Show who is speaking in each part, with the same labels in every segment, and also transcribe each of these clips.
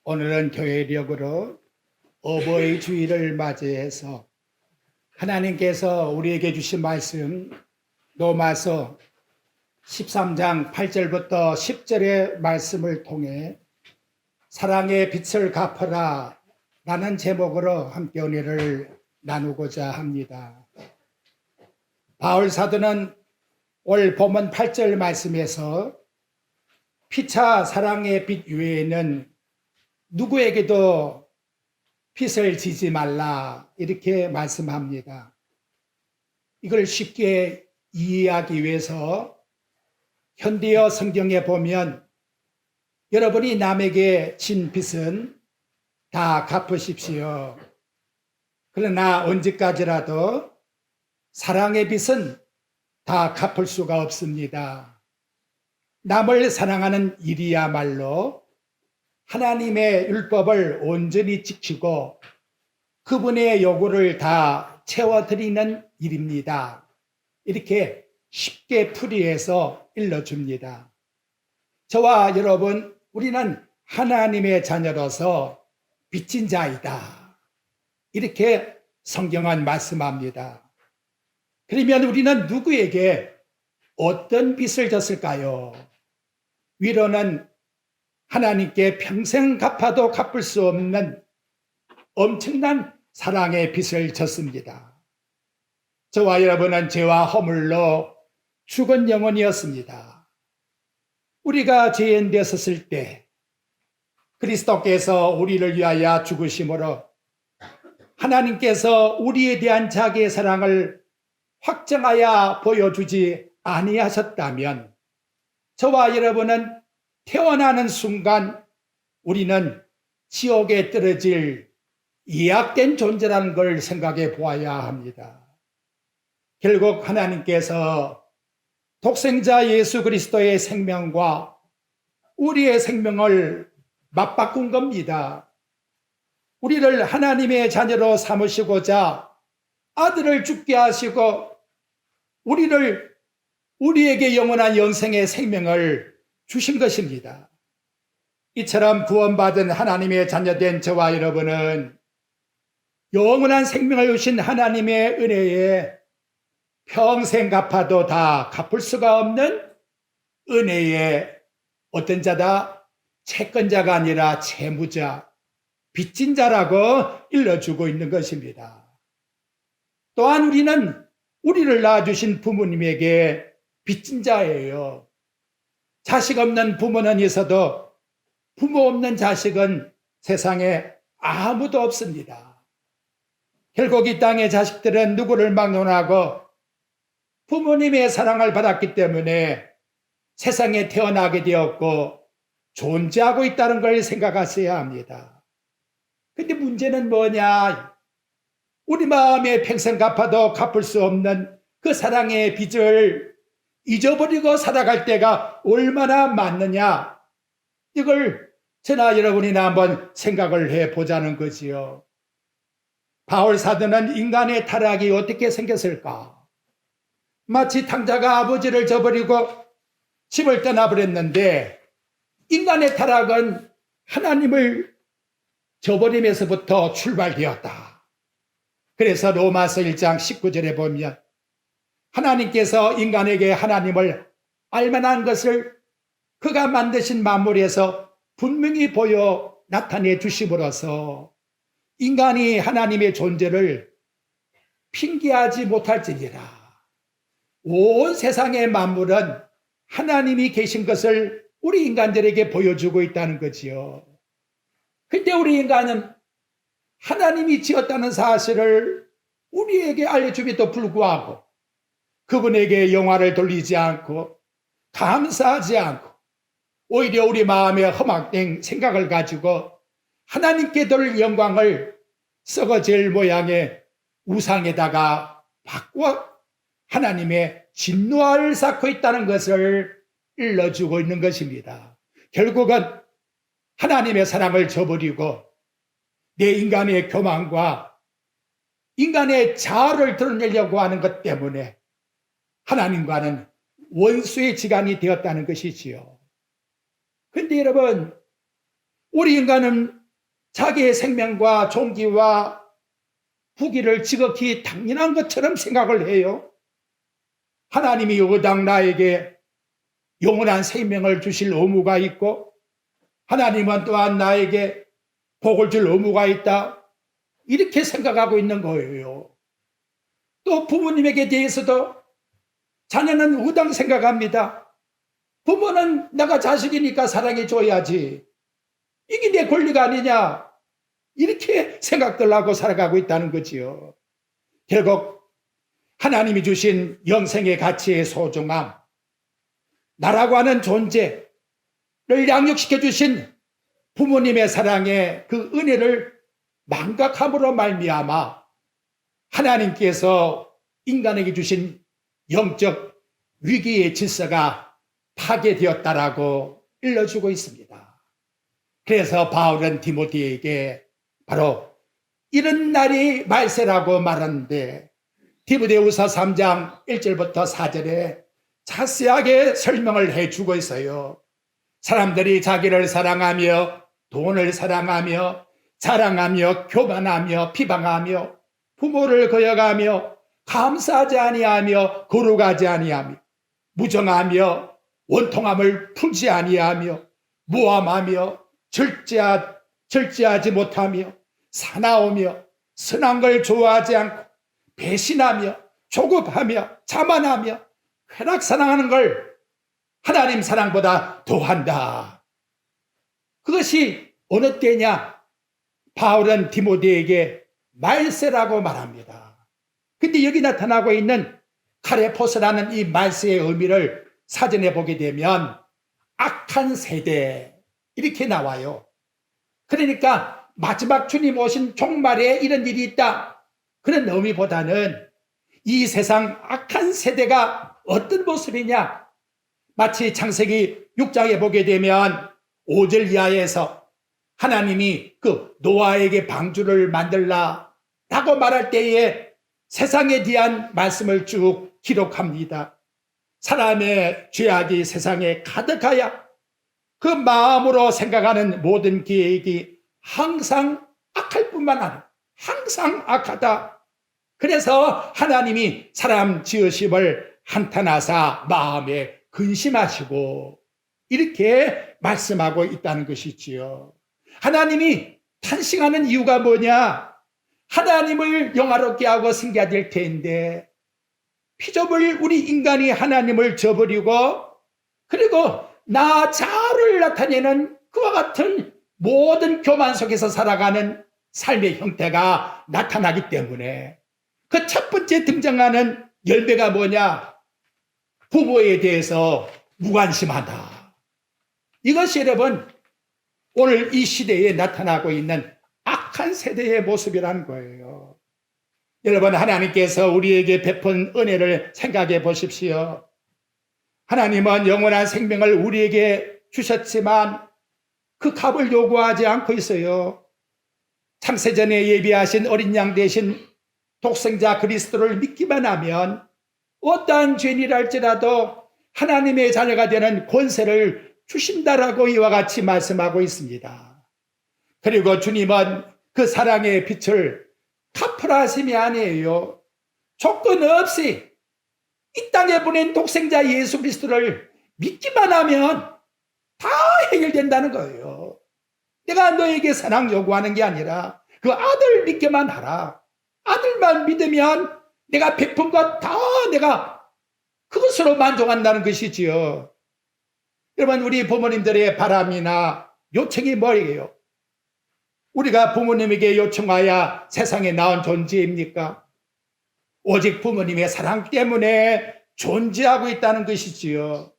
Speaker 1: 오늘은 교회력으로 어버이 주일을 맞이해서 하나님께서 우리에게 주신 말씀 로마서 13장 8절부터 10절의 말씀을 통해 사랑의 빛을 갚아라 라는 제목으로 함께 은혜를 나누고자 합니다. 바울 사도는 올 본문 8절 말씀에서 피차 사랑의 빛 외에는 누구에게도 빚을 지지 말라 이렇게 말씀합니다. 이걸 쉽게 이해하기 위해서 현대어 성경에 보면 여러분이 남에게 진 빚은 다 갚으십시오. 그러나 언제까지라도 사랑의 빚은 다 갚을 수가 없습니다. 남을 사랑하는 일이야말로 하나님의 율법을 온전히 지키고 그분의 요구를 다 채워드리는 일입니다. 이렇게 쉽게 풀이해서 일러줍니다. 저와 여러분, 우리는 하나님의 자녀로서 빚진 자이다. 이렇게 성경은 말씀합니다. 그러면 우리는 누구에게 어떤 빚을 졌을까요? 위로는 하나님께 평생 갚아도 갚을 수 없는 엄청난 사랑의 빚을 졌습니다. 저와 여러분은 죄와 허물로 죽은 영혼이었습니다. 우리가 죄인 되었을 때 그리스도께서 우리를 위하여 죽으심으로 하나님께서 우리에 대한 자기의 사랑을 확정하여 보여주지 아니하셨다면 저와 여러분은 태어나는 순간 우리는 지옥에 떨어질 예약된 존재라는 걸 생각해 보아야 합니다. 결국 하나님께서 독생자 예수 그리스도의 생명과 우리의 생명을 맞바꾼 겁니다. 우리를 하나님의 자녀로 삼으시고자 아들을 죽게 하시고 우리에게 영원한 영생의 생명을 주신 것입니다. 이처럼 구원받은 하나님의 자녀된 저와 여러분은 영원한 생명을 주신 하나님의 은혜에 평생 갚아도 다 갚을 수가 없는 은혜의 어떤 자다? 채권자가 아니라 채무자, 빚진 자라고 일러주고 있는 것입니다. 또한 우리를 낳아주신 부모님에게 빚진 자예요. 자식 없는 부모는 있어도 부모 없는 자식은 세상에 아무도 없습니다. 결국 이 땅의 자식들은 누구를 막론하고 부모님의 사랑을 받았기 때문에 세상에 태어나게 되었고 존재하고 있다는 걸 생각하셔야 합니다. 근데 문제는 뭐냐? 우리 마음에 평생 갚아도 갚을 수 없는 그 사랑의 빚을 잊어버리고 살아갈 때가 얼마나 많느냐? 이걸 저나 여러분이나 한번 생각을 해보자는 거지요. 바울 사도는 인간의 타락이 어떻게 생겼을까? 마치 탕자가 아버지를 저버리고 집을 떠나버렸는데 인간의 타락은 하나님을 저버림에서부터 출발되었다. 그래서 로마서 1장 19절에 보면 하나님께서 인간에게 하나님을 알만한 것을 그가 만드신 만물에서 분명히 보여 나타내 주심으로써 인간이 하나님의 존재를 핑계하지 못할지니라. 온 세상의 만물은 하나님이 계신 것을 우리 인간들에게 보여주고 있다는 거지요. 근데 우리 인간은 하나님이 지었다는 사실을 우리에게 알려줌에도 불구하고 그분에게 영화를 돌리지 않고 감사하지 않고 오히려 우리 마음에 험악된 생각을 가지고 하나님께 돌릴 영광을 썩어질 모양의 우상에다가 바꾸어 하나님의 진노를 쌓고 있다는 것을 일러주고 있는 것입니다. 결국은 하나님의 사랑을 저버리고 내 인간의 교만과 인간의 자아를 드러내려고 하는 것 때문에 하나님과는 원수의 지간이 되었다는 것이지요. 그런데 여러분, 우리 인간은 자기의 생명과 종기와 후기를 지극히 당연한 것처럼 생각을 해요. 하나님이 의당 나에게 영원한 생명을 주실 의무가 있고, 하나님은 또한 나에게 복을 줄 의무가 있다, 이렇게 생각하고 있는 거예요. 또 부모님에게 대해서도 자녀는 의당 생각합니다. 부모는 내가 자식이니까 사랑해 줘야지, 이게 내 권리가 아니냐, 이렇게 생각들 하고 살아가고 있다는 거지요. 결국 하나님이 주신 영생의 가치의 소중함, 나라고 하는 존재를 양육시켜 주신 부모님의 사랑의 그 은혜를 망각함으로 말미암아 하나님께서 인간에게 주신 영적 위기의 질서가 파괴되었다라고 일러주고 있습니다. 그래서 바울은 디모데에게 바로 이런 날이 말세라고 말하는데, 디모데후서 3장 1절부터 4절에 자세하게 설명을 해주고 있어요. 사람들이 자기를 사랑하며 돈을 사랑하며 자랑하며 교만하며 비방하며 부모를 거역하며 감사하지 아니하며 거룩하지 아니하며 무정하며 원통함을 풀지 아니하며 무함하며 절제하지 못하며 사나우며 선한 걸 좋아하지 않고 배신하며 조급하며 자만하며 쾌락 사랑하는 걸 하나님 사랑보다 더한다. 그것이 어느 때냐? 바울은 디모데에게 말세라고 말합니다. 근데 여기 나타나고 있는 카레포스라는 이 말세의 의미를 사전에 보게 되면 악한 세대, 이렇게 나와요. 그러니까 마지막 주님 오신 종말에 이런 일이 있다, 그런 의미보다는 이 세상 악한 세대가 어떤 모습이냐, 마치 창세기 6장에 보게 되면 5절 이하에서 하나님이 그 노아에게 방주를 만들라 라고 말할 때에 세상에 대한 말씀을 쭉 기록합니다. 사람의 죄악이 세상에 가득하여 그 마음으로 생각하는 모든 계획이 항상 악할 뿐만 아니라 항상 악하다. 그래서 하나님이 사람 지으심을 한탄하사 마음에 근심하시고 이렇게 말씀하고 있다는 것이지요. 하나님이 탄식하는 이유가 뭐냐? 하나님을 영화롭게 하고 승계해야 될 텐데 피조물 우리 인간이 하나님을 저버리고 그리고 나 자아를 나타내는 그와 같은 모든 교만 속에서 살아가는 삶의 형태가 나타나기 때문에 그 첫 번째 등장하는 열매가 뭐냐? 부모에 대해서 무관심하다. 이것이 여러분 오늘 이 시대에 나타나고 있는 악한 세대의 모습이라는 거예요. 여러분, 하나님께서 우리에게 베푼 은혜를 생각해 보십시오. 하나님은 영원한 생명을 우리에게 주셨지만 그 값을 요구하지 않고 있어요. 창세전에 예비하신 어린 양 대신 독생자 그리스도를 믿기만 하면 어떠한 죄인이라 할지라도 하나님의 자녀가 되는 권세를 주신다라고 이와 같이 말씀하고 있습니다. 그리고 주님은 그 사랑의 빛을 갚으라 하심이 아니에요. 조건 없이 이 땅에 보낸 독생자 예수 그리스도를 믿기만 하면 다 해결된다는 거예요. 내가 너에게 사랑 요구하는 게 아니라 그 아들 믿기만 하라. 아들만 믿으면 내가 베푼 것 다 내가 그것으로 만족한다는 것이지요. 여러분, 우리 부모님들의 바람이나 요청이 뭐예요? 우리가 부모님에게 요청하여 세상에 나온 존재입니까? 오직 부모님의 사랑 때문에 존재하고 있다는 것이지요.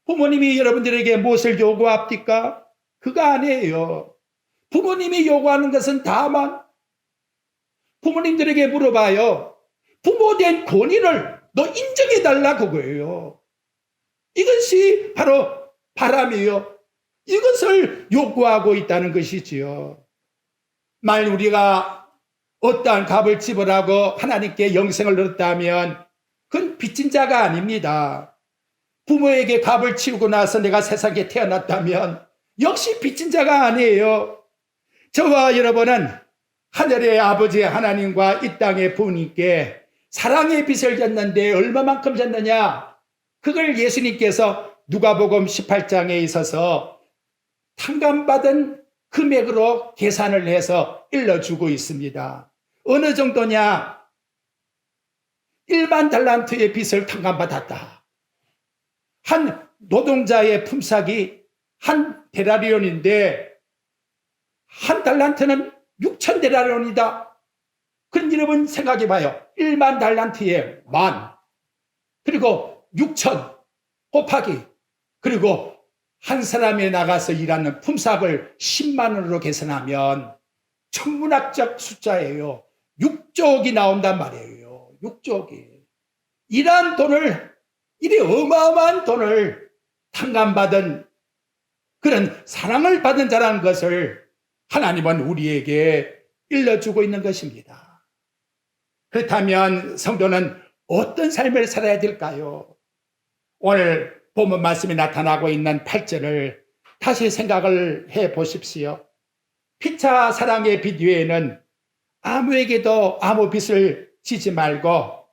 Speaker 1: 부모님이 여러분들에게 무엇을 요구합니까? 그거 아니에요. 부모님이 요구하는 것은 다만 부모님들에게 물어봐요. 부모된 권위를 너 인정해달라, 그거예요. 이것이 바로 바람이에요. 이것을 요구하고 있다는 것이지요. 만일 우리가 어떠한 값을 지불하고 하나님께 영생을 얻었다면 그건 빚진 자가 아닙니다. 부모에게 값을 치우고 나서 내가 세상에 태어났다면 역시 빚진 자가 아니에요. 저와 여러분은 하늘의 아버지 하나님과 이 땅의 부모님께 사랑의 빚을 졌는데 얼마만큼 졌느냐? 그걸 예수님께서 누가복음 18장에 있어서 탕감받은 금액으로 계산을 해서 일러주고 있습니다. 어느 정도냐? 1만 달란트의 빚을 탕감받았다. 한 노동자의 품삯이 한 데나리온인데 한 달란트는 6천 데나리온이다. 그럼 여러분 생각해 봐요. 1만 달란트에 만, 그리고 6천 곱하기, 그리고 한 사람이 나가서 일하는 품삯을 10만 원으로 계산하면 천문학적 숫자예요. 6조억이 나온단 말이에요. 6조억이. 이러한 돈을, 이리 어마어마한 돈을 탕감받은 그런 사랑을 받은 자라는 것을 하나님은 우리에게 일러주고 있는 것입니다. 그렇다면 성도는 어떤 삶을 살아야 될까요? 오늘 본문 말씀이 나타나고 있는 8절을 다시 생각을 해 보십시오. 피차 사랑의 빚 외에는 아무에게도 아무 빚을 지지 말고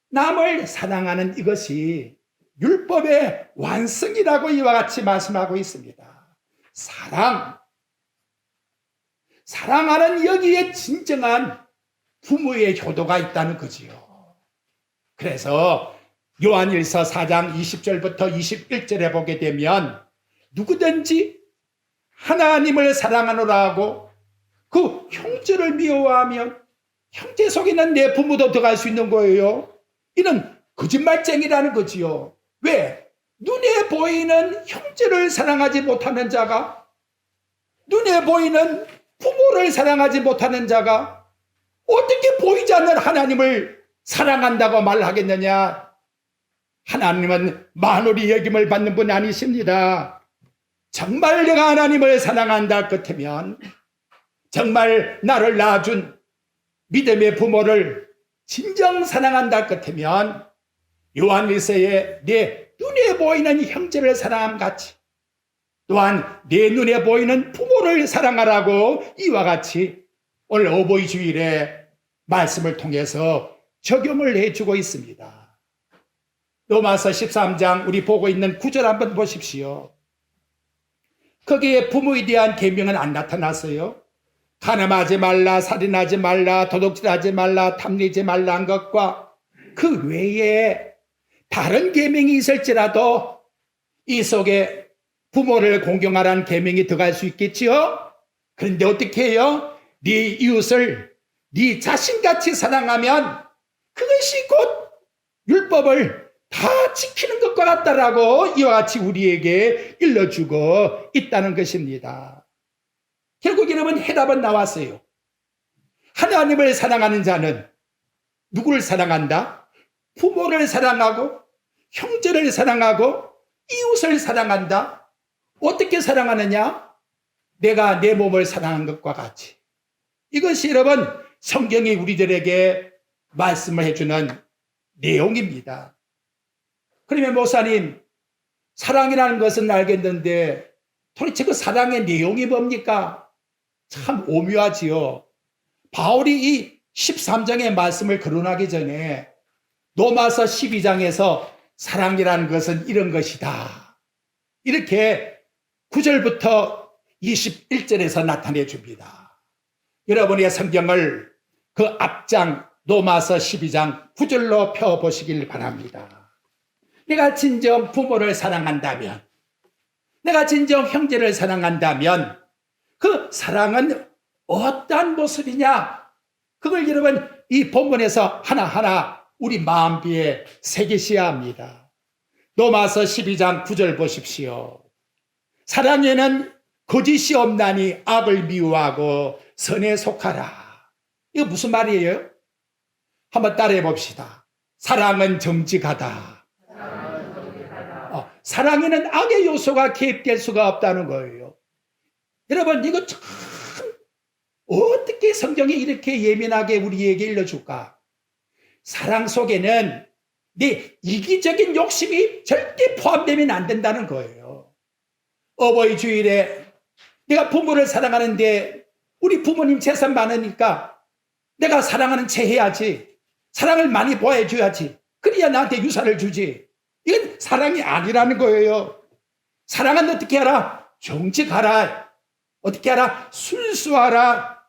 Speaker 1: 남을 사랑하는 이것이 율법의 완성이라고 이와 같이 말씀하고 있습니다. 사랑하는 여기에 진정한 부모의 효도가 있다는 거지요. 그래서 요한일서 4장 20절부터 21절에 보게 되면 누구든지 하나님을 사랑하노라 하고 그 형제를 미워하면 형제 속에는 내 부모도 들어갈 수 있는 거예요. 이는 거짓말쟁이라는 거지요. 왜? 눈에 보이는 형제를 사랑하지 못하는 자가, 눈에 보이는 부모를 사랑하지 못하는 자가 어떻게 보이지 않는 하나님을 사랑한다고 말하겠느냐? 하나님은 만홀히 여김을 받는 분이 아니십니다. 정말 내가 하나님을 사랑한다 같으면, 정말 나를 낳아준 믿음의 부모를 진정 사랑한다 같으면 요한일서에 내 눈에 보이는 형제를 사랑함 같이 또한 내 눈에 보이는 부모를 사랑하라고 이와 같이 오늘 어버이 주일에 말씀을 통해서 적용을 해주고 있습니다. 로마서 13장 우리 보고 있는 9절 한번 보십시오. 거기에 부모에 대한 계명은 안 나타났어요. 간음하지 말라, 살인하지 말라, 도둑질하지 말라, 탐내지 말라 한 것과 그 외에 다른 계명이 있을지라도 이 속에 부모를 공경하라는 계명이 들어갈 수 있겠지요. 그런데 어떻게 해요? 네 이웃을 네 자신같이 사랑하면 그것이 곧 율법을 다 지키는 것과 같다라고 이와 같이 우리에게 일러주고 있다는 것입니다. 결국 여러분 해답은 나왔어요. 하나님을 사랑하는 자는 누구를 사랑한다? 부모를 사랑하고 형제를 사랑하고 이웃을 사랑한다. 어떻게 사랑하느냐? 내가 내 몸을 사랑한 것과 같이. 이것이 여러분 성경이 우리들에게 말씀을 해주는 내용입니다. 그러면 목사님, 사랑이라는 것은 알겠는데 도대체 그 사랑의 내용이 뭡니까? 참 오묘하지요. 바울이 이 13장의 말씀을 거론하기 전에 로마서 12장에서 사랑이라는 것은 이런 것이다, 이렇게 9절부터 21절에서 나타내 줍니다. 여러분의 성경을 그 앞장 로마서 12장 9절로 펴보시길 바랍니다. 내가 진정 부모를 사랑한다면, 내가 진정 형제를 사랑한다면 그 사랑은 어떠한 모습이냐? 그걸 여러분 이 본문에서 하나하나 우리 마음비에 새기셔야 합니다. 로마서 12장 9절 보십시오. 사랑에는 거짓이 없나니 악을 미워하고 선에 속하라. 이거 무슨 말이에요? 한번 따라해 봅시다. 사랑은 정직하다. 사랑에는 악의 요소가 개입될 수가 없다는 거예요. 여러분 이거 참 어떻게 성경이 이렇게 예민하게 우리에게 일러줄까? 사랑 속에는 네 이기적인 욕심이 절대 포함되면 안 된다는 거예요. 어버이 주일에 내가 부모를 사랑하는데 우리 부모님 재산 많으니까 내가 사랑하는 채 해야지. 사랑을 많이 보여줘야지. 그래야 나한테 유산을 주지. 이건 사랑이 아니라는 거예요. 사랑은 어떻게 하라? 정직하라. 어떻게 하라? 순수하라.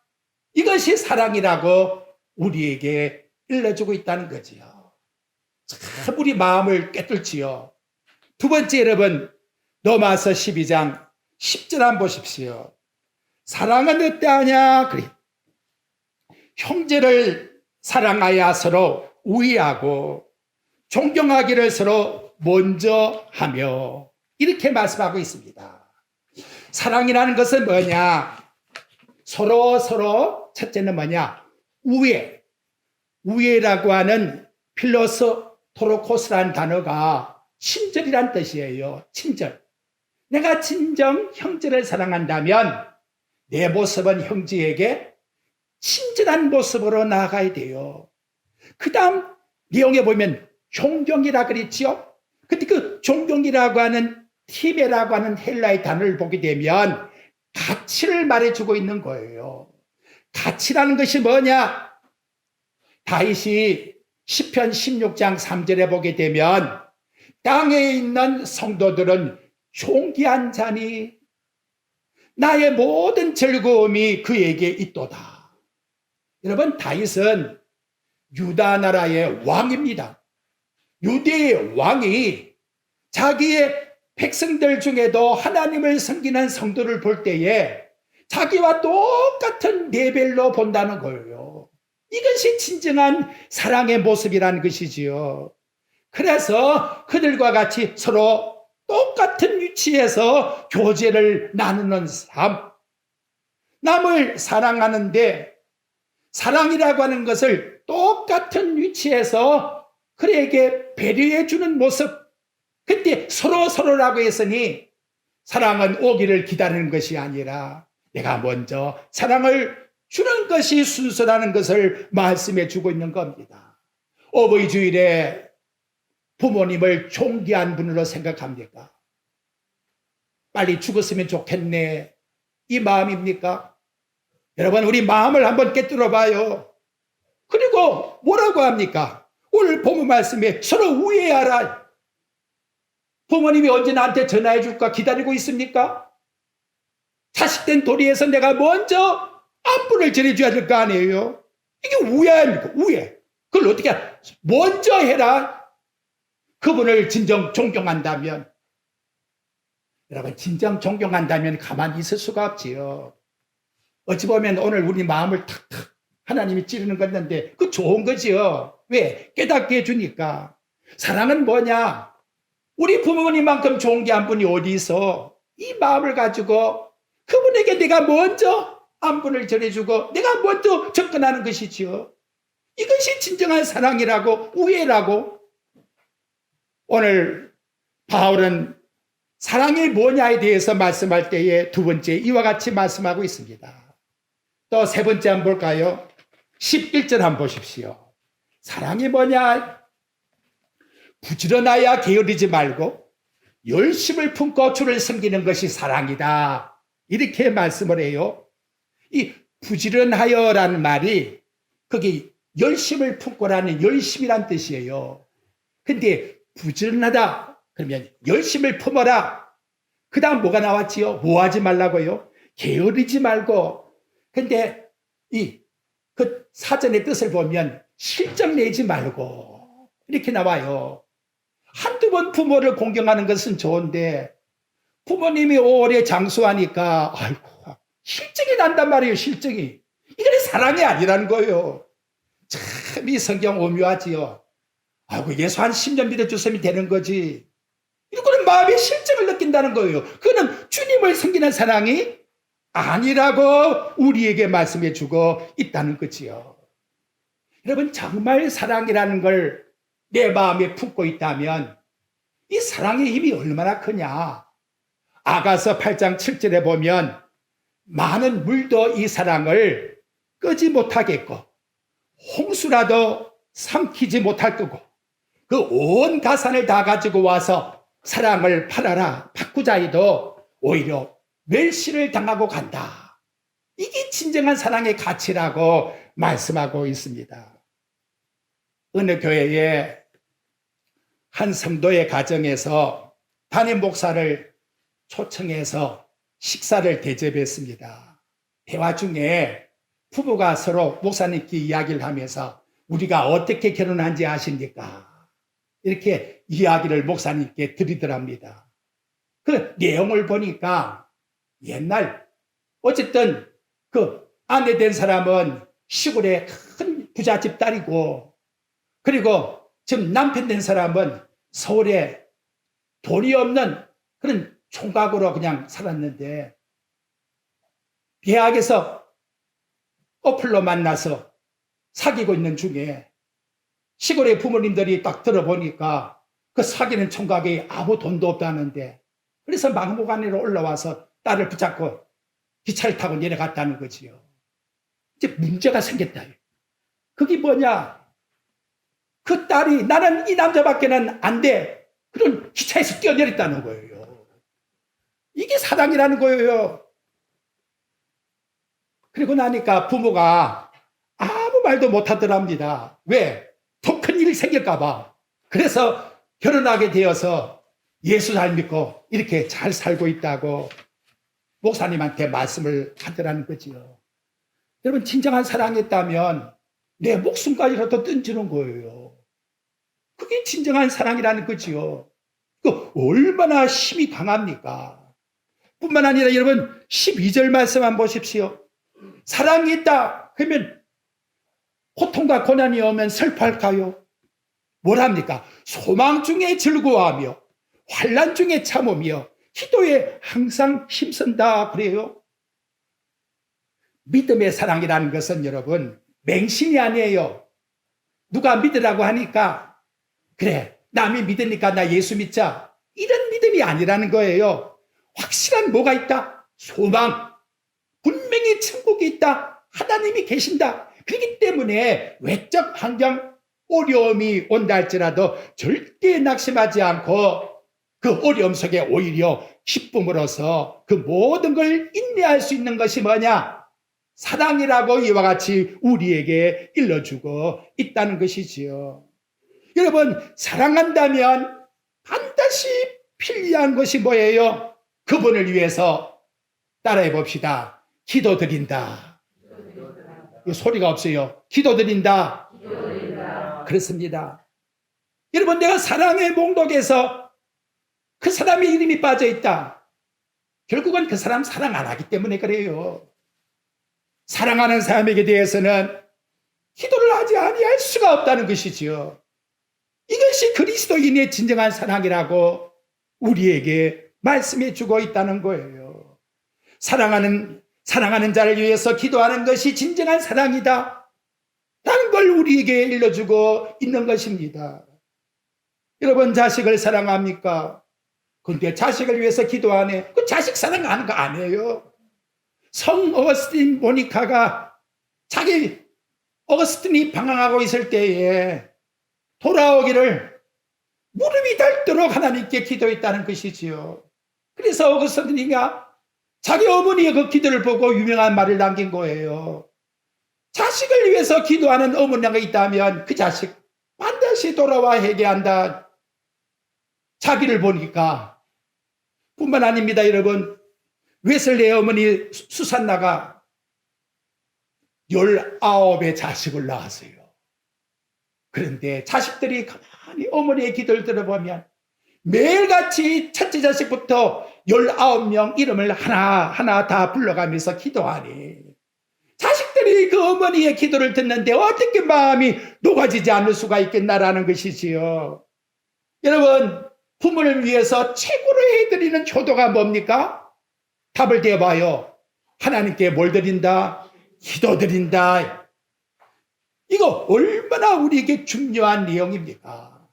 Speaker 1: 이것이 사랑이라고 우리에게 일러주고 있다는 거지요. 참 우리 마음을 꿰뚫지요. 두 번째, 여러분, 로마서 12장 10절 한번 보십시오. 사랑은 어떠하냐? 그래. 형제를 사랑하여 서로 우애하고 존경하기를 서로 먼저 하며, 이렇게 말씀하고 있습니다. 사랑이라는 것은 뭐냐? 서로 첫째는 뭐냐? 우애. 우애라고 하는 필로소토로코스라는 단어가 친절이란 뜻이에요. 친절. 내가 진정 형제를 사랑한다면 내 모습은 형제에게 친절한 모습으로 나아가야 돼요. 그 다음 내용에 보면 존경이라 그랬지요. 근데 그 존경이라고 하는 티베라고 하는 헬라의 단어를 보게 되면 가치를 말해주고 있는 거예요. 가치라는 것이 뭐냐? 다윗이 시편 16장 3절에 보게 되면 땅에 있는 성도들은 존귀한 자니 나의 모든 즐거움이 그에게 있도다. 여러분, 다윗은 유다 나라의 왕입니다. 유대의 왕이 자기의 백성들 중에도 하나님을 섬기는 성도를 볼 때에 자기와 똑같은 레벨로 본다는 거예요. 이것이 진정한 사랑의 모습이라는 것이지요. 그래서 그들과 같이 서로 똑같은 위치에서 교제를 나누는 삶, 남을 사랑하는데 사랑이라고 하는 것을 똑같은 위치에서 그에게 배려해 주는 모습. 근데 서로라고 했으니 사랑은 오기를 기다리는 것이 아니라 내가 먼저 사랑을 주는 것이 순서라는 것을 말씀해 주고 있는 겁니다. 어버이 주일에 부모님을 존귀한 분으로 생각합니까? 빨리 죽었으면 좋겠네, 이 마음입니까? 여러분, 우리 마음을 한번 깨뜨려 봐요. 그리고 뭐라고 합니까? 오늘 본문 말씀에 서로 우애하라. 부모님이 언제 나한테 전화해 줄까 기다리고 있습니까? 자식된 도리에서 내가 먼저 안부를 전해줘야 될 거 아니에요? 이게 우애입니까? 우애. 그걸 어떻게 먼저 해라. 그분을 진정 존경한다면, 여러분, 진정 존경한다면 가만히 있을 수가 없지요. 어찌 보면 오늘 우리 마음을 탁탁 하나님이 찌르는 건데 그 좋은 거지요. 왜? 깨닫게 해주니까. 사랑은 뭐냐? 우리 부모님만큼 존귀한 분이 어디 있어? 이 마음을 가지고 그분에게 내가 먼저 안부를 전해주고 내가 먼저 접근하는 것이지요. 이것이 진정한 사랑이라고, 우애라고. 오늘 바울은 사랑이 뭐냐에 대해서 말씀할 때에 두 번째 이와 같이 말씀하고 있습니다. 또 세 번째 한번 볼까요? 11절 한번 보십시오. 사랑이 뭐냐? 부지런하여 게으르지 말고 열심을 품고 주를 섬기는 것이 사랑이다. 이렇게 말씀을 해요. 이 부지런하여라는 말이 거기 열심을 품고라는 열심이란 뜻이에요. 근데 부지런하다 그러면 열심을 품어라. 그 다음 뭐가 나왔지요? 뭐 하지 말라고요? 게으르지 말고. 근데 그 사전의 뜻을 보면 실적 내지 말고 이렇게 나와요. 한두 번 부모를 공경하는 것은 좋은데 부모님이 오래 장수하니까 아이고 실적이 난단 말이에요. 실적이. 이건 사랑이 아니라는 거예요. 참 이 성경 오묘하지요. 아이고 예수 한 10년 믿어줬으면 되는 거지. 이거는 마음의 실적을 느낀다는 거예요. 그거는 주님을 섬기는 사랑이 아니라고 우리에게 말씀해 주고 있다는 거지요. 여러분, 정말 사랑이라는 걸 내 마음에 품고 있다면 이 사랑의 힘이 얼마나 크냐. 아가서 8장 7절에 보면 많은 물도 이 사랑을 끄지 못하겠고 홍수라도 삼키지 못할 거고 그 온 가산을 다 가지고 와서 사랑을 팔아라 바꾸자 해도 오히려 멸시를 당하고 간다. 이게 진정한 사랑의 가치라고 말씀하고 있습니다. 어느 교회에 한 성도의 가정에서 담임 목사를 초청해서 식사를 대접했습니다. 대화 중에 부부가 서로 목사님께 이야기를 하면서 우리가 어떻게 결혼한지 아십니까? 이렇게 이야기를 목사님께 드리더랍니다. 그 내용을 보니까 옛날 어쨌든 그 아내 된 사람은 시골의 큰 부잣집 딸이고, 그리고 지금 남편 된 사람은 서울에 돈이 없는 그런 총각으로 그냥 살았는데, 대학에서 어플로 만나서 사귀고 있는 중에 시골의 부모님들이 딱 들어보니까 그 사귀는 총각이 아무 돈도 없다는데, 그래서 막무가내로 올라와서 딸을 붙잡고 기차를 타고 내려갔다는 거지요. 이제 문제가 생겼다. 그게 뭐냐? 그 딸이 나는 이 남자밖에는 안 돼. 그런 기차에서 뛰어내렸다는 거예요. 이게 사랑이라는 거예요. 그리고 나니까 부모가 아무 말도 못 하더랍니다. 왜? 더 큰 일이 생길까봐. 그래서 결혼하게 되어서 예수 잘 믿고 이렇게 잘 살고 있다고 목사님한테 말씀을 하더라는 거지요. 여러분, 진정한 사랑이었다면 내 목숨까지라도 던지는 거예요. 그게 진정한 사랑이라는 거지요. 그 얼마나 힘이 강합니까? 뿐만 아니라 여러분 12절 말씀만 보십시오. 사랑이 있다 그러면 고통과 고난이 오면 슬퍼할까요? 뭐랍니까? 소망 중에 즐거워하며 환난 중에 참으며 기도에 항상 힘쓴다 그래요. 믿음의 사랑이라는 것은 여러분 맹신이 아니에요. 누가 믿으라고 하니까 그래 남이 믿으니까 나 예수 믿자, 이런 믿음이 아니라는 거예요. 확실한 뭐가 있다? 소망. 분명히 천국이 있다. 하나님이 계신다. 그렇기 때문에 외적 환경 어려움이 온다 할지라도 절대 낙심하지 않고 그 어려움 속에 오히려 기쁨으로써 그 모든 걸 인내할 수 있는 것이 뭐냐? 사랑이라고 이와 같이 우리에게 일러주고 있다는 것이지요. 여러분, 사랑한다면 반드시 필요한 것이 뭐예요? 그분을 위해서 따라해 봅시다. 기도드린다. 소리가 없어요. 기도드린다. 그렇습니다. 여러분, 내가 사랑의 몽독에서 그 사람의 이름이 빠져 있다. 결국은 그 사람 사랑 안 하기 때문에 그래요. 사랑하는 사람에게 대해서는 기도를 하지 아니할 수가 없다는 것이지요. 이것이 그리스도인의 진정한 사랑이라고 우리에게 말씀해 주고 있다는 거예요. 사랑하는 자를 위해서 기도하는 것이 진정한 사랑이다 라는 걸 우리에게 일러주고 있는 것입니다. 여러분, 자식을 사랑합니까? 근데 자식을 위해서 기도하네. 그 자식 사랑하는 거 아니에요. 성 어거스틴 모니카가 자기 어거스틴이 방황하고 있을 때에 돌아오기를 무릎이 닳도록 하나님께 기도했다는 것이지요. 그래서 어거스틴이가 자기 어머니의 그 기도를 보고 유명한 말을 남긴 거예요. 자식을 위해서 기도하는 어머니가 있다면 그 자식 반드시 돌아와 회개한다. 자기를 보니까 뿐만 아닙니다. 여러분, 웨슬레의 어머니 수산나가 19의 자식을 낳았어요. 그런데 자식들이 가만히 어머니의 기도를 들어보면 매일같이 첫째 자식부터 19명 이름을 하나하나 다 불러가면서 기도하니 자식들이 그 어머니의 기도를 듣는데 어떻게 마음이 녹아지지 않을 수가 있겠나라는 것이지요. 여러분, 부모를 위해서 최고로 해드리는 효도가 뭡니까? 답을 대봐요. 하나님께 뭘 드린다? 기도 드린다. 이거 얼마나 우리에게 중요한 내용입니까?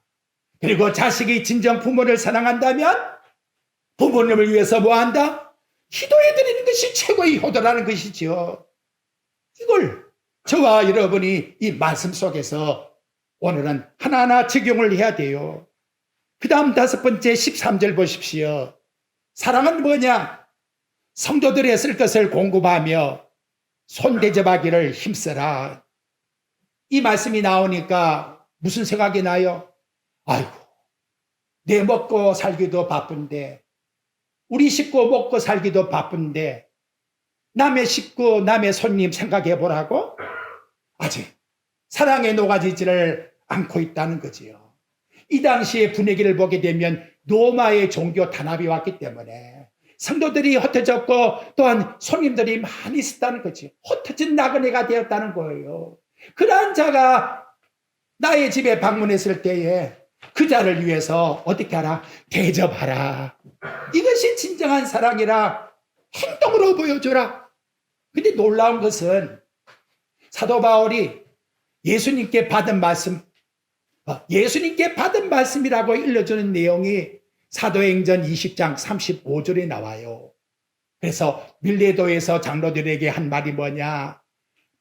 Speaker 1: 그리고 자식이 진정 부모를 사랑한다면 부모님을 위해서 뭐한다? 기도해드리는 것이 최고의 효도라는 것이죠. 이걸 저와 여러분이 이 말씀 속에서 오늘은 하나하나 적용을 해야 돼요. 그 다음 5번째 13절 보십시오. 사랑은 뭐냐? 성도들의 쓸 것을 공급하며 손대접하기를 힘써라. 이 말씀이 나오니까 무슨 생각이 나요? 아이고, 내 먹고 살기도 바쁜데, 우리 식구 먹고 살기도 바쁜데, 남의 식구, 남의 손님 생각해 보라고? 아직 사랑에 녹아지지를 않고 있다는 거지요. 이 당시의 분위기를 보게 되면 로마의 종교 탄압이 왔기 때문에 성도들이 흩어졌고 또한 손님들이 많이 있었다는 거지. 흩어진 나그네가 되었다는 거예요. 그러한 자가 나의 집에 방문했을 때에 그 자를 위해서 어떻게 하라? 대접하라. 이것이 진정한 사랑이라. 행동으로 보여주라. 근데 놀라운 것은 사도 바울이 예수님께 받은 말씀이라고 일러주는 내용이 사도행전 20장 35절에 나와요. 그래서 밀레도에서 장로들에게 한 말이 뭐냐?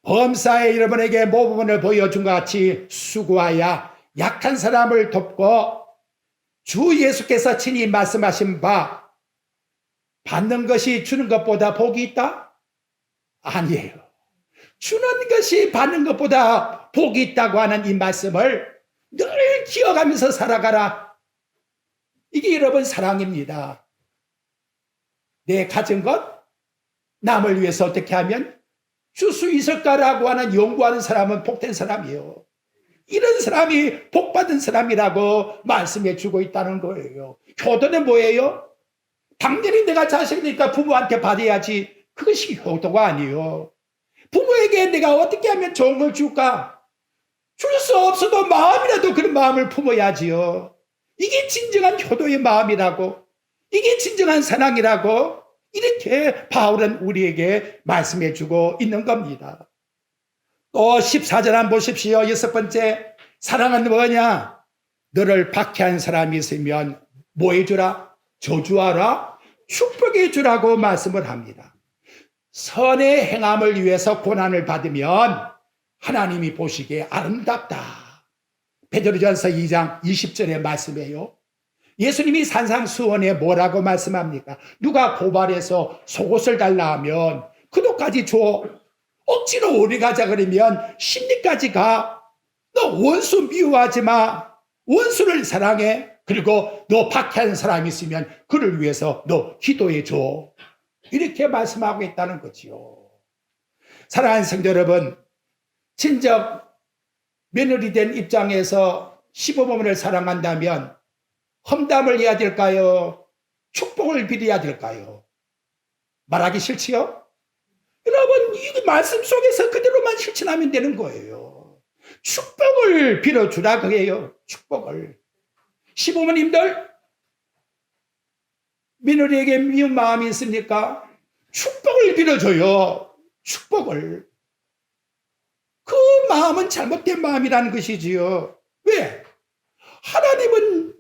Speaker 1: 범사에 여러분에게 모범을 보여준 것 같이 수고하여 약한 사람을 돕고 주 예수께서 친히 말씀하신 바 받는 것이 주는 것보다 복이 있다? 아니에요. 주는 것이 받는 것보다 복이 있다고 하는 이 말씀을 늘 기억하면서 살아가라. 이게 여러분 사랑입니다. 내 가진 것 남을 위해서 어떻게 하면 줄 수 있을까라고 하는 연구하는 사람은 복된 사람이에요. 이런 사람이 복받은 사람이라고 말씀해 주고 있다는 거예요. 효도는 뭐예요? 당연히 내가 자식이니까 부모한테 받아야지. 그것이 효도가 아니에요. 부모에게 내가 어떻게 하면 좋은 걸 줄까? 줄 수 없어도 마음이라도 그런 마음을 품어야지요. 이게 진정한 효도의 마음이라고, 이게 진정한 사랑이라고 이렇게 바울은 우리에게 말씀해 주고 있는 겁니다. 또 14절 한번 보십시오. 6번째, 사랑은 뭐냐? 너를 박해한 사람이 있으면 뭐 해주라? 저주하라? 축복해 주라고 말씀을 합니다. 선의 행함을 위해서 고난을 받으면 하나님이 보시기에 아름답다. 베드로전서 2장 20절의 말씀이에요. 예수님이 산상수원에 뭐라고 말씀합니까? 누가 고발해서 속옷을 달라 하면 그도까지 줘. 억지로 오래 가자 그러면 심리까지 가. 너 원수 미워하지 마. 원수를 사랑해. 그리고 너 박해하는 사람이 있으면 그를 위해서 너 기도해 줘. 이렇게 말씀하고 있다는 거지요. 사랑하는 성도 여러분, 친정 며느리 된 입장에서 시부모를 사랑한다면 험담을 해야 될까요? 축복을 빌어야 될까요? 말하기 싫지요? 여러분, 이 말씀 속에서 그대로만 실천하면 되는 거예요. 축복을 빌어주라 그래요. 축복을. 시부모님들, 며느리에게 미운 마음이 있습니까? 축복을 빌어줘요. 축복을. 그 마음은 잘못된 마음이라는 것이지요. 왜? 하나님은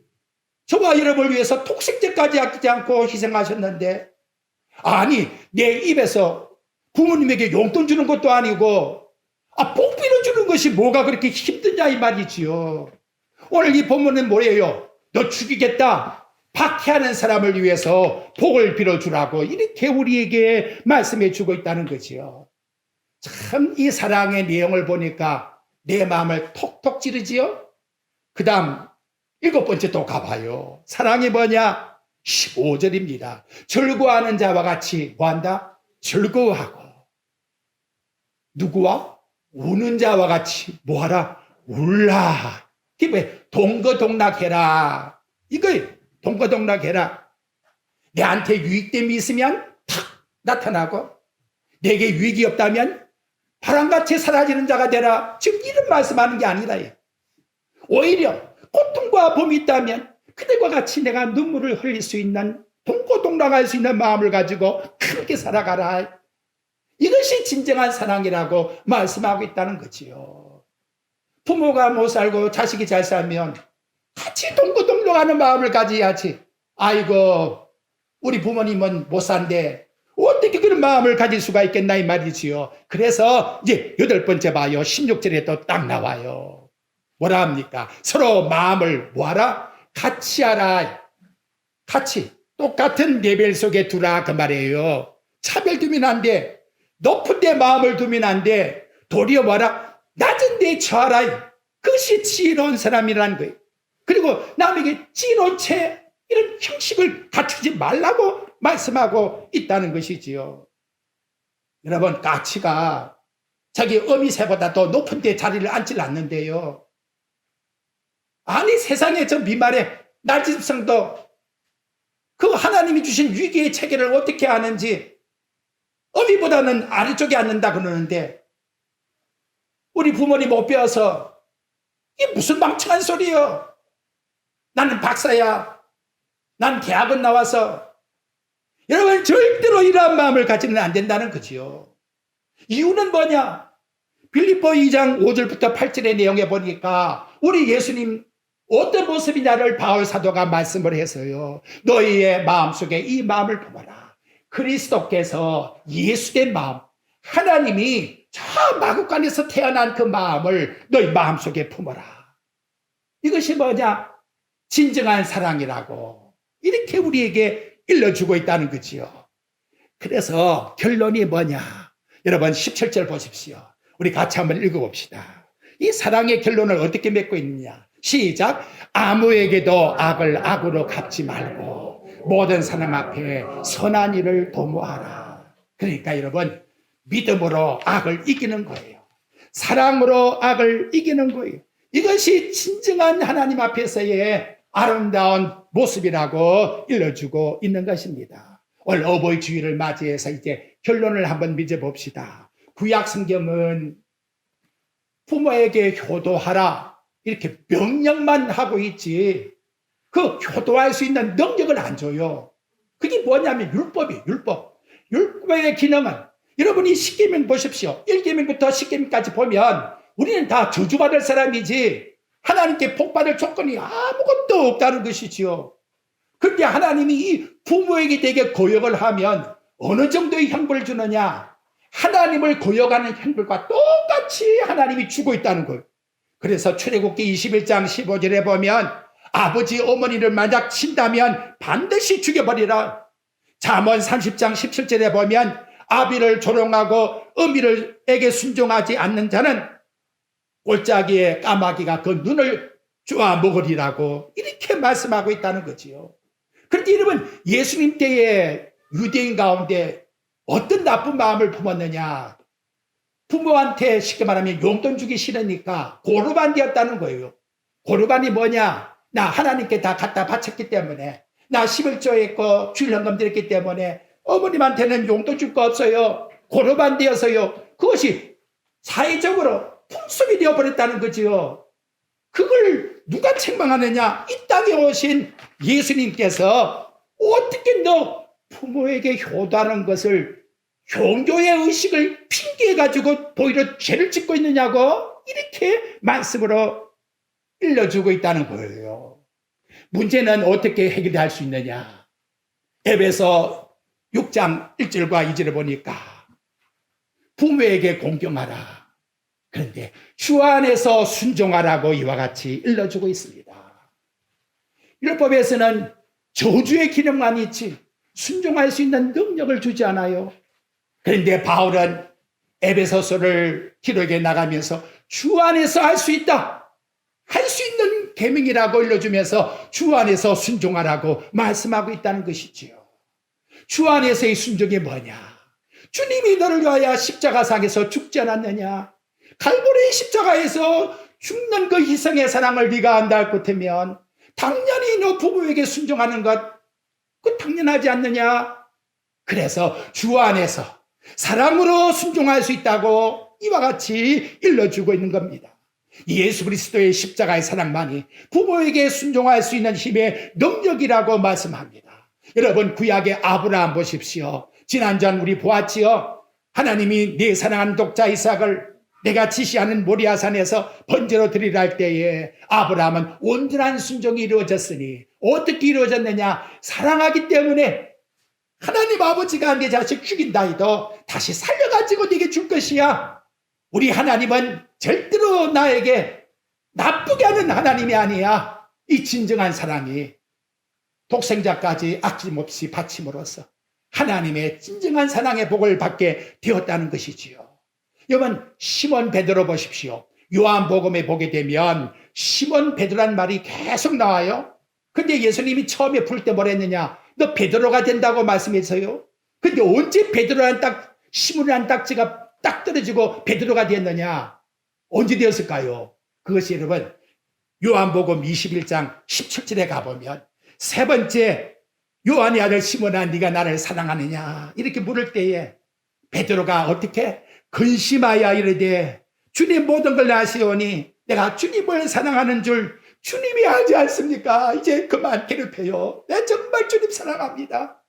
Speaker 1: 저와 여러분을 위해서 독생제까지 아끼지 않고 희생하셨는데, 아니 내 입에서 부모님에게 용돈 주는 것도 아니고 복 빌어주는 것이 뭐가 그렇게 힘드냐 이 말이지요. 오늘 이 본문은 뭐예요? 너 죽이겠다. 박해하는 사람을 위해서 복을 빌어주라고 이렇게 우리에게 말씀해 주고 있다는 거지요. 참 이 사랑의 내용을 보니까 내 마음을 톡톡 찌르지요. 그 다음 7번째 또 가봐요. 사랑이 뭐냐? 15절입니다. 즐거워하는 자와 같이 뭐한다? 즐거워하고. 누구와? 우는 자와 같이 뭐하라? 울라. 그게 동거동락해라. 이거예요. 동거동락해라. 내한테 유익됨이 있으면 탁 나타나고, 내게 유익이 없다면 바람같이 사라지는 자가 되라. 지금 이런 말씀하는 게 아니라, 오히려 고통과 봄이 있다면 그들과 같이 내가 눈물을 흘릴 수 있는, 동고동락할 수 있는 마음을 가지고 함께 살아가라. 이것이 진정한 사랑이라고 말씀하고 있다는 거지요. 부모가 못 살고 자식이 잘 살면 같이 동고동락하는 마음을 가져야지. 아이고, 우리 부모님은 못 산대. 어떻게 그런 마음을 가질 수가 있겠나 이 말이지요. 그래서 이제 8번째 봐요. 16절에 또 딱 나와요. 뭐라 합니까? 서로 마음을 뭐하라? 같이 하라. 같이 똑같은 레벨 속에 두라 그 말이에요. 차별 두면 안 돼. 높은 데 마음을 두면 안 돼. 도리어 뭐라? 낮은 데 처하라. 그것이 지혜로운 사람이라는 거예요. 그리고 남에게 지혜로운 채 이런 형식을 갖추지 말라고 말씀하고 있다는 것이지요. 여러분, 가치가 자기 어미새보다 더 높은 데 자리를 앉지 않는데요. 아니, 세상에 저 미말의 날집성도 그 하나님이 주신 위기의 체계를 어떻게 아는지 어미보다는 아래쪽에 앉는다 그러는데, 우리 부모님 못 배워서 이게 무슨 망청한 소리요. 나는 박사야. 난 대학은 나와서. 여러분, 절대로 이러한 마음을 가지는 안 된다는 거지요. 이유는 뭐냐? 빌립보 2장 5절부터 8절의 내용에 보니까 우리 예수님 어떤 모습이냐를 바울 사도가 말씀을 해서요. 너희의 마음속에 이 마음을 품어라. 그리스도께서 예수된 마음, 하나님이 저 마구간에서 태어난 그 마음을 너희 마음속에 품어라. 이것이 뭐냐? 진정한 사랑이라고 이렇게 우리에게 일러주고 있다는 거지요. 그래서 결론이 뭐냐? 여러분 17절 보십시오. 우리 같이 한번 읽어봅시다. 이 사랑의 결론을 어떻게 맺고 있느냐? 시작. 아무에게도 악을 악으로 갚지 말고 모든 사람 앞에 선한 일을 도모하라. 그러니까 여러분, 믿음으로 악을 이기는 거예요. 사랑으로 악을 이기는 거예요. 이것이 진정한 하나님 앞에서의 아름다운 모습이라고 일러주고 있는 것입니다. 오늘 어버이 주일을 맞이해서 이제 결론을 한번 맺어봅시다. 구약 성경은 부모에게 효도하라 이렇게 명령만 하고 있지 그 효도할 수 있는 능력을 안 줘요. 그게 뭐냐면 율법이에요. 율법의 기능은 여러분이 십계명 보십시오. 1계명부터 10계명까지 보면 우리는 다 저주받을 사람이지 하나님께 복받을 조건이 아무것도 없다는 것이지요. 그런데 하나님이 이 부모에게 되게 고역을 하면 어느 정도의 형벌을 주느냐? 하나님을 고역하는 형벌과 똑같이 하나님이 주고 있다는 거예요. 그래서 출애굽기 21장 15절에 보면 아버지 어머니를 만약 친다면 반드시 죽여버리라. 잠언 30장 17절에 보면 아비를 조롱하고 어미를에게 순종하지 않는 자는 골짜기에 까마귀가 그 눈을 쪼아 먹으리라고 이렇게 말씀하고 있다는 거지요. 그런데 여러분, 예수님 때에 유대인 가운데 어떤 나쁜 마음을 품었느냐? 부모한테 쉽게 말하면 용돈 주기 싫으니까 고르반 되었다는 거예요. 고르반이 뭐냐? 나 하나님께 다 갖다 바쳤기 때문에, 나 11조 했고 주일 헌금 드렸기 때문에 어머님한테는 용돈 줄 거 없어요. 고르반 되어서요. 그것이 사회적으로 풍습이 되어버렸다는 거지요. 그걸 누가 책망하느냐? 이 땅에 오신 예수님께서 어떻게 너 부모에게 효도하는 것을 종교의 의식을 핑계해가지고 오히려 죄를 짓고 있느냐고 이렇게 말씀으로 일러주고 있다는 거예요. 문제는 어떻게 해결할 수 있느냐? 에베소 6장 1절과 2절을 보니까 부모에게 공경하라. 그런데 주 안에서 순종하라고 이와 같이 일러주고 있습니다. 율법에서는 저주의 기능만 있지 순종할 수 있는 능력을 주지 않아요. 그런데 바울은 에베소서를 기록해 나가면서 주 안에서 할 수 있다. 할 수 있는 계명이라고 일러주면서 주 안에서 순종하라고 말씀하고 있다는 것이지요. 주 안에서의 순종이 뭐냐? 주님이 너를 위하여 십자가상에서 죽지 않았느냐? 갈보리 십자가에서 죽는 그 희생의 사랑을 네가 안다 할 것이면 당연히 너 부부에게 순종하는 것, 그 당연하지 않느냐? 그래서 주 안에서 사랑으로 순종할 수 있다고 이와 같이 일러주고 있는 겁니다. 예수 그리스도의 십자가의 사랑만이 부모에게 순종할 수 있는 힘의 능력이라고 말씀합니다. 여러분, 구약의 아브라함 보십시오. 지난전 우리 보았지요. 하나님이 네 사랑하는 독자 이삭을 내가 지시하는 모리아산에서 번제로 드리라 할 때에 아브라함은 온전한 순종이 이루어졌으니 어떻게 이루어졌느냐? 사랑하기 때문에 하나님 아버지가 내 자식 죽인다 해도 다시 살려가지고 네게 줄 것이야. 우리 하나님은 절대로 나에게 나쁘게 하는 하나님이 아니야. 이 진정한 사랑이 독생자까지 아낌없이 바침으로써 하나님의 진정한 사랑의 복을 받게 되었다는 것이지요. 여러분, 시몬 베드로 보십시오. 요한복음에 보게 되면 시몬 베드로란 말이 계속 나와요. 근데 예수님이 처음에 부를 때 뭐랬느냐? 너 베드로가 된다고 말씀했어요. 근데 언제 베드로란 시몬이란 딱지가 딱 떨어지고 베드로가 됐느냐? 언제 되었을까요? 그것이 여러분, 요한복음 21장 17절에 가보면 세 번째, 요한의 아들 시몬아 네가 나를 사랑하느냐 이렇게 물을 때에 베드로가 어떻게 근심하여 이르되 주님 모든 걸 아시오니 내가 주님을 사랑하는 줄 주님이 알지 않습니까? 이제 그만 괴롭혀요. 내가 정말 주님 사랑합니다.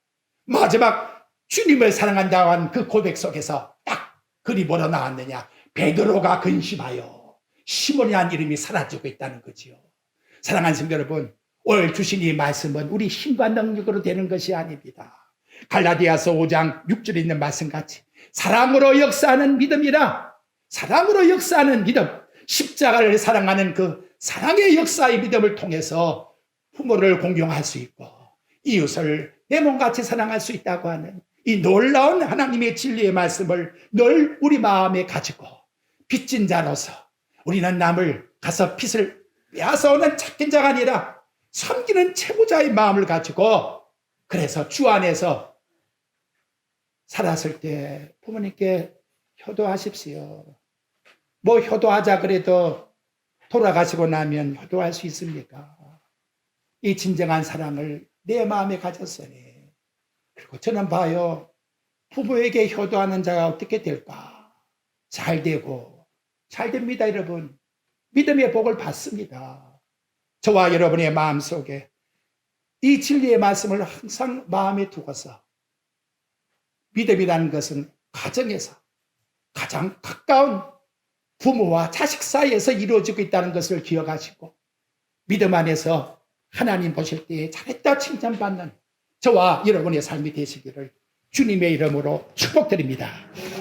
Speaker 1: 마지막 주님을 사랑한다고 한 그 고백 속에서 딱 글이 뭐라 나왔느냐? 베드로가 근심하여 시몬이라는 이름이 사라지고 있다는 거지요. 사랑하는 성도 여러분, 오늘 주신 이 말씀은 우리 힘과 능력으로 되는 것이 아닙니다. 갈라디아서 5장 6절에 있는 말씀같이 사랑으로 역사하는 믿음이라, 사랑으로 역사하는 믿음, 십자가를 사랑하는 그 사랑의 역사의 믿음을 통해서 부모를 공경할 수 있고 이웃을 내 몸같이 사랑할 수 있다고 하는 이 놀라운 하나님의 진리의 말씀을 늘 우리 마음에 가지고 빚진 자로서 우리는 남을 가서 빚을 빼앗아오는 착한 자가 아니라 섬기는 채무자의 마음을 가지고, 그래서 주 안에서 살았을 때 부모님께 효도하십시오. 뭐 효도하자 그래도 돌아가시고 나면 효도할 수 있습니까? 이 진정한 사랑을 내 마음에 가졌으니, 그리고 저는 봐요, 부모에게 효도하는 자가 어떻게 될까? 잘 되고 잘 됩니다. 여러분, 믿음의 복을 받습니다. 저와 여러분의 마음속에 이 진리의 말씀을 항상 마음에 두고서, 믿음이라는 것은 가정에서 가장 가까운 부모와 자식 사이에서 이루어지고 있다는 것을 기억하시고, 믿음 안에서 하나님 보실 때 잘했다 칭찬받는 저와 여러분의 삶이 되시기를 주님의 이름으로 축복드립니다.